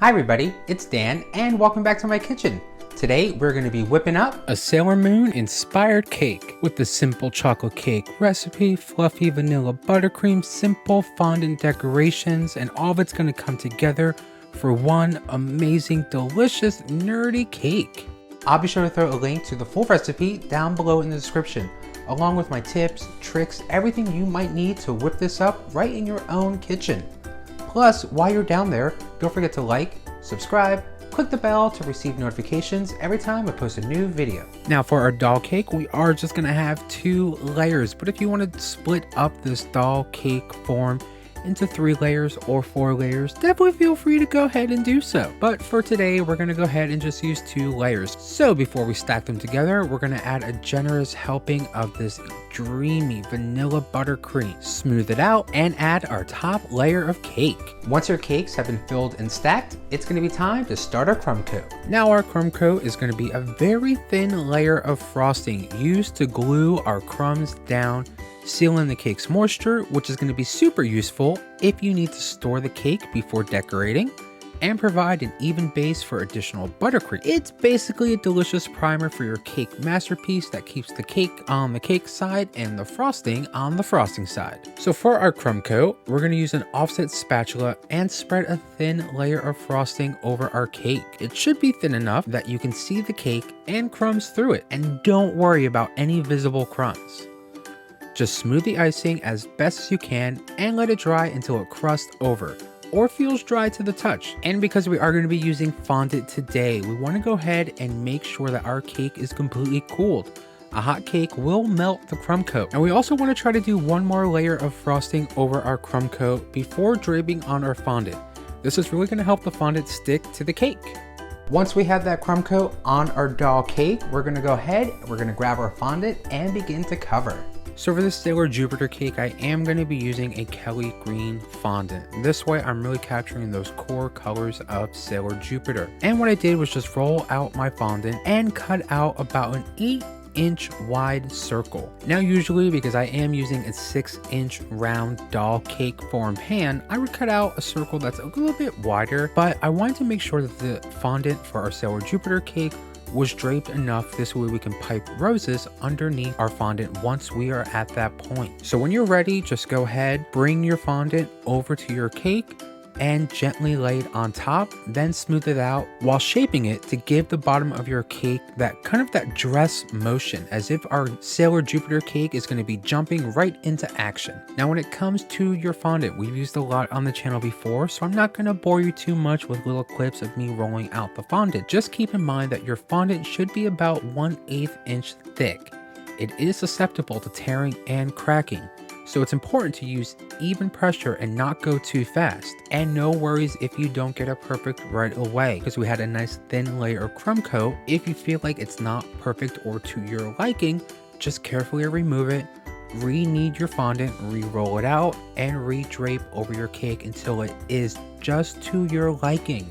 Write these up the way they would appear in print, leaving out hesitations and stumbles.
Hi everybody, it's Dan and welcome back to my kitchen. Today we're going to be whipping up a Sailor Moon inspired cake with the simple chocolate cake recipe, fluffy vanilla buttercream, simple fondant decorations, and all of it's going to come together for one amazing, delicious, nerdy cake. I'll be sure to throw a link to the full recipe down below in the description, along with my tips, tricks, everything you might need to whip this up right in your own kitchen. Plus, while you're down there, don't forget to like, subscribe, click the bell to receive notifications every time I post a new video. Now for our doll cake, we are just gonna have 2 layers, but if you want to split up this doll cake form into 3 layers or 4 layers, definitely feel free to go ahead and do so. But for today, we're gonna go ahead and just use 2 layers. So before we stack them together, we're gonna add a generous helping of this dreamy vanilla buttercream, smooth it out, and add our top layer of cake. Once your cakes have been filled and stacked, it's gonna be time to start our crumb coat. Now our crumb coat is gonna be a very thin layer of frosting used to glue our crumbs down, sealing the cake's moisture, which is going to be super useful if you need to store the cake before decorating, and provide an even base for additional buttercream. It's basically a delicious primer for your cake masterpiece that keeps the cake on the cake side and the frosting on the frosting side. So for our crumb coat, we're going to use an offset spatula and spread a thin layer of frosting over our cake. It should be thin enough that you can see the cake and crumbs through it, and don't worry about any visible crumbs. Just smooth the icing as best as you can and let it dry until it crusts over or feels dry to the touch. And because we are going to be using fondant today, we want to go ahead and make sure that our cake is completely cooled. A hot cake will melt the crumb coat. And we also want to try to do one more layer of frosting over our crumb coat before draping on our fondant. This is really going to help the fondant stick to the cake. Once we have that crumb coat on our doll cake, we're going to go ahead, we're going to grab our fondant and begin to cover. So for this Sailor Jupiter cake, I am going to be using a Kelly green fondant. This way I'm really capturing those core colors of Sailor Jupiter. And what I did was just roll out my fondant and cut out about an 8-inch wide circle. Now usually, because I am using a 6-inch round doll cake form pan, I would cut out a circle that's a little bit wider, but I wanted to make sure that the fondant for our Sailor Jupiter cake was draped enough, this way we can pipe roses underneath our fondant once we are at that point. So when you're ready, just go ahead, bring your fondant over to your cake and gently lay it on top, then smooth it out while shaping it to give the bottom of your cake that kind of that dress motion, as if our Sailor Jupiter cake is going to be jumping right into action. Now when it comes to your fondant, we've used a lot on the channel before, so I'm not going to bore you too much with little clips of me rolling out the fondant. Just keep in mind that your fondant should be about 1/8 inch thick. It is susceptible to tearing and cracking, so it's important to use even pressure and not go too fast. And no worries if you don't get it perfect right away, because we had a nice thin layer of crumb coat. If you feel like it's not perfect or to your liking, just carefully remove it, re-knead your fondant, re-roll it out, and re-drape over your cake until it is just to your liking.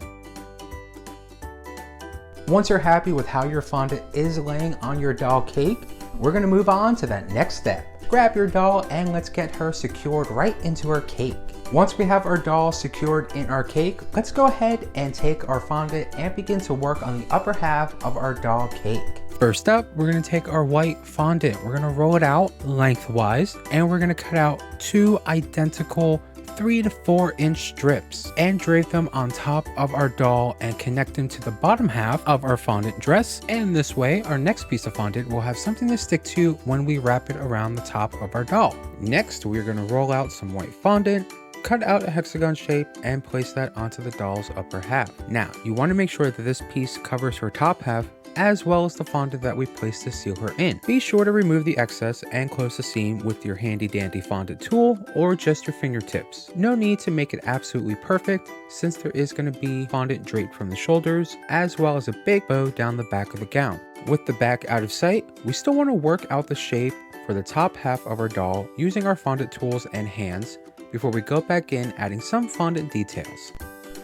Once you're happy with how your fondant is laying on your doll cake, we're going to move on to that next step. Grab your doll and let's get her secured right into our cake. Once we have our doll secured in our cake, let's go ahead and take our fondant and begin to work on the upper half of our doll cake. First up, we're going to take our white fondant. We're going to roll it out lengthwise and we're going to cut out 2 identical 3 to 4 inch strips and drape them on top of our doll and connect them to the bottom half of our fondant dress. And this way our next piece of fondant will have something to stick to when we wrap it around the top of our doll. Next, we're going to roll out some white fondant, cut out a hexagon shape, and place that onto the doll's upper half. Now you want to make sure that this piece covers her top half as well as the fondant that we placed to seal her in. Be sure to remove the excess and close the seam with your handy dandy fondant tool or just your fingertips. No need to make it absolutely perfect, since there is going to be fondant draped from the shoulders as well as a big bow down the back of the gown. With the back out of sight, we still want to work out the shape for the top half of our doll using our fondant tools and hands before we go back in adding some fondant details.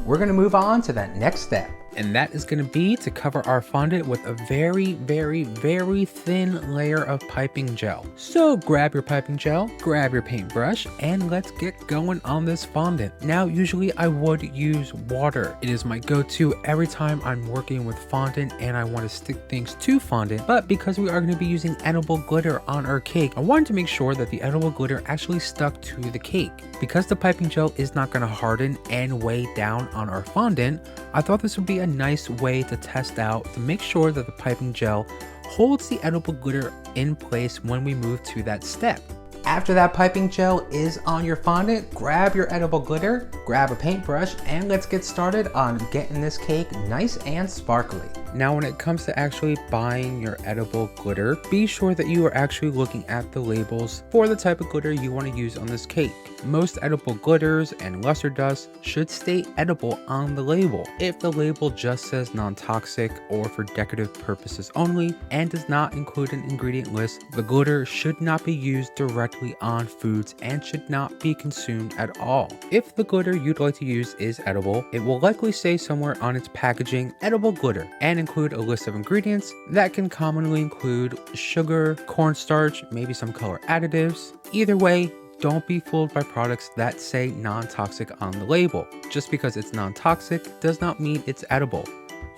We're going to move on to that next step. And that is going to be to cover our fondant with a very, very, very thin layer of piping gel. So grab your piping gel, grab your paintbrush, and let's get going on this fondant. Now, usually I would use water. It is my go-to every time I'm working with fondant and I want to stick things to fondant. But because we are going to be using edible glitter on our cake, I wanted to make sure that the edible glitter actually stuck to the cake. Because the piping gel is not going to harden and weigh down on our fondant, I thought this would be a nice way to test out to make sure that the piping gel holds the edible glitter in place when we move to that step. After that piping gel is on your fondant, grab your edible glitter, grab a paintbrush, and let's get started on getting this cake nice and sparkly. Now, when it comes to actually buying your edible glitter, be sure that you are actually looking at the labels for the type of glitter you want to use on this cake. Most edible glitters and luster dust should state edible on the label. If the label just says non-toxic or for decorative purposes only and does not include an ingredient list, the glitter should not be used directly on foods and should not be consumed at all. If the glitter you'd like to use is edible, it will likely say somewhere on its packaging edible glitter and include a list of ingredients that can commonly include sugar, cornstarch, maybe some color additives. Either way, don't be fooled by products that say non-toxic on the label. Just because it's non-toxic does not mean it's edible.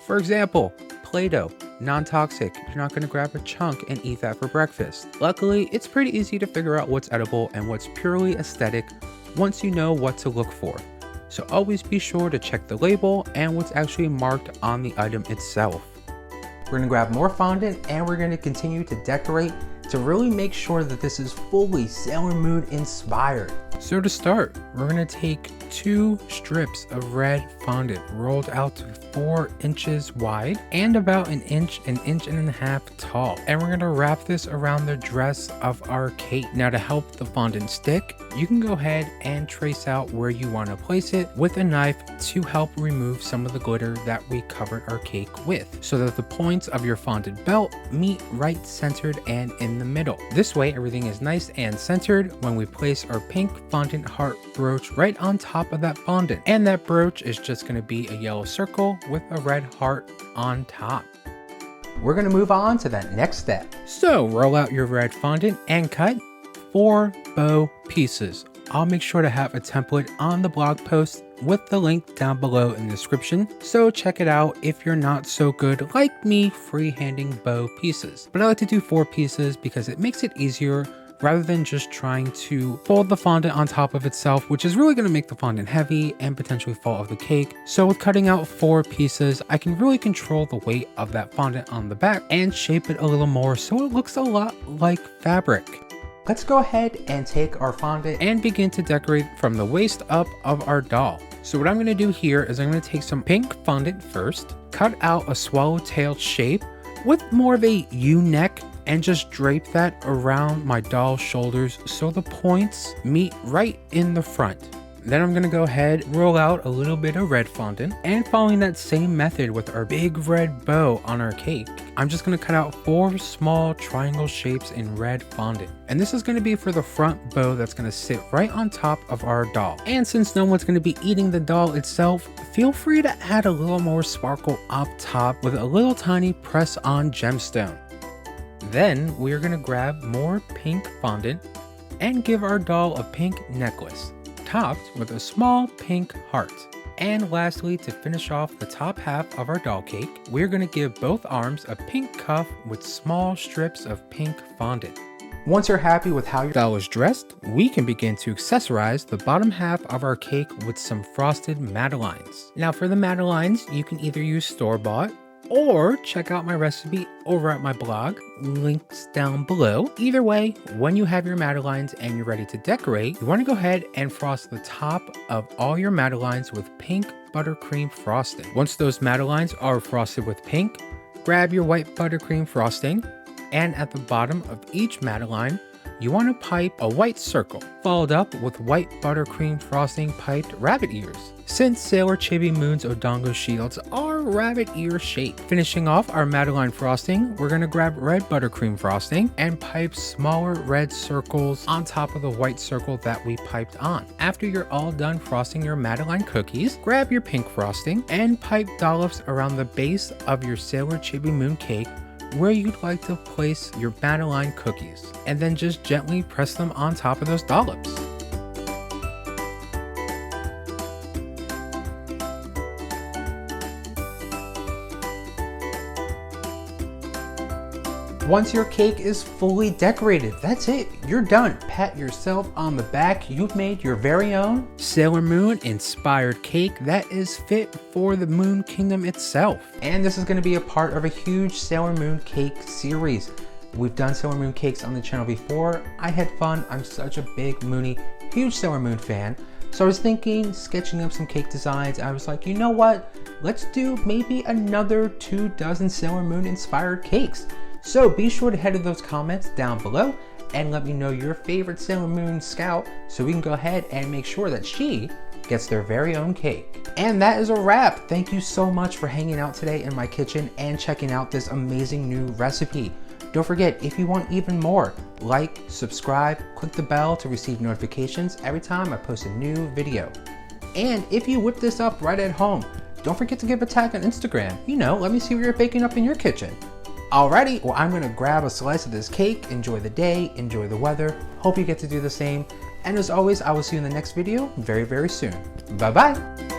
For example, Play-Doh, non-toxic. You're not going to grab a chunk and eat that for breakfast. Luckily, it's pretty easy to figure out what's edible and what's purely aesthetic once you know what to look for. So always be sure to check the label and what's actually marked on the item itself. We're going to grab more fondant and we're going to continue to decorate to really make sure that this is fully Sailor Moon inspired. So to start, we're going to take 2 strips of red fondant rolled out to 4 inches wide and about an inch and a half tall. And we're going to wrap this around the dress of our cake. Now, to help the fondant stick, you can go ahead and trace out where you want to place it with a knife to help remove some of the glitter that we covered our cake with, so that the points of your fondant belt meet right centered and in the middle. This way, everything is nice and centered when we place our pink fondant heart brooch right on top of that fondant. And that brooch is just going to be a yellow circle with a red heart on top. We're going to move on to that next step. So roll out your red fondant and cut 4 bow pieces. I'll make sure to have a template on the blog post with the link down below in the description, so check it out if you're not so good like me freehanding bow pieces. But I like to do 4 pieces because it makes it easier rather than just trying to fold the fondant on top of itself, which is really going to make the fondant heavy and potentially fall off the cake. So with cutting out 4 pieces, I can really control the weight of that fondant on the back and shape it a little more so it looks a lot like fabric. Let's go ahead and take our fondant and begin to decorate from the waist up of our doll. So what I'm going to do here is I'm going to take some pink fondant first, cut out a swallowtail shape with more of a U-neck, and just drape that around my doll's shoulders so the points meet right in the front. Then I'm going to go ahead, roll out a little bit of red fondant, and following that same method with our big red bow on our cake, I'm just going to cut out 4 small triangle shapes in red fondant. And this is going to be for the front bow that's going to sit right on top of our doll. And since no one's going to be eating the doll itself, feel free to add a little more sparkle up top with a little tiny press-on gemstone. Then we are going to grab more pink fondant and give our doll a pink necklace, topped with a small pink heart. And lastly, to finish off the top half of our doll cake, we're going to give both arms a pink cuff with small strips of pink fondant. Once you're happy with how your doll is dressed, we can begin to accessorize the bottom half of our cake with some frosted madeleines. Now for the madeleines, you can either use store-bought or check out my recipe over at my blog, links down below. Either way, when you have your madeleines and you're ready to decorate, you want to go ahead and frost the top of all your madeleines with pink buttercream frosting. Once those madeleines are frosted with pink, grab your white buttercream frosting, and at the bottom of each madeleine, you want to pipe a white circle, followed up with white buttercream frosting piped rabbit ears. Since Sailor Chibi Moon's Odongo shields are rabbit ear shaped. Finishing off our madeleine frosting, we're going to grab red buttercream frosting and pipe smaller red circles on top of the white circle that we piped on. After you're all done frosting your madeleine cookies, grab your pink frosting and pipe dollops around the base of your Sailor Chibi Moon cake where you'd like to place your madeleine cookies, and then just gently press them on top of those dollops. Once your cake is fully decorated, that's it, you're done. Pat yourself on the back, you've made your very own Sailor Moon inspired cake that is fit for the Moon Kingdom itself. And this is going to be a part of a huge Sailor Moon cake series. We've done Sailor Moon cakes on the channel before. I had fun. I'm such a big Moony, huge Sailor Moon fan. So I was thinking, sketching up some cake designs. I was like, you know what? Let's do maybe another 24 Sailor Moon inspired cakes. So be sure to head to those comments down below and let me know your favorite Sailor Moon scout so we can go ahead and make sure that she gets their very own cake. And that is a wrap. Thank you so much for hanging out today in my kitchen and checking out this amazing new recipe. Don't forget, if you want even more, like, subscribe, click the bell to receive notifications every time I post a new video. And if you whip this up right at home, don't forget to give a tag on Instagram. You know, let me see what you're baking up in your kitchen. Alrighty, well, I'm gonna grab a slice of this cake, enjoy the day, enjoy the weather. Hope you get to do the same. And as always, I will see you in the next video very, very soon. Bye-bye.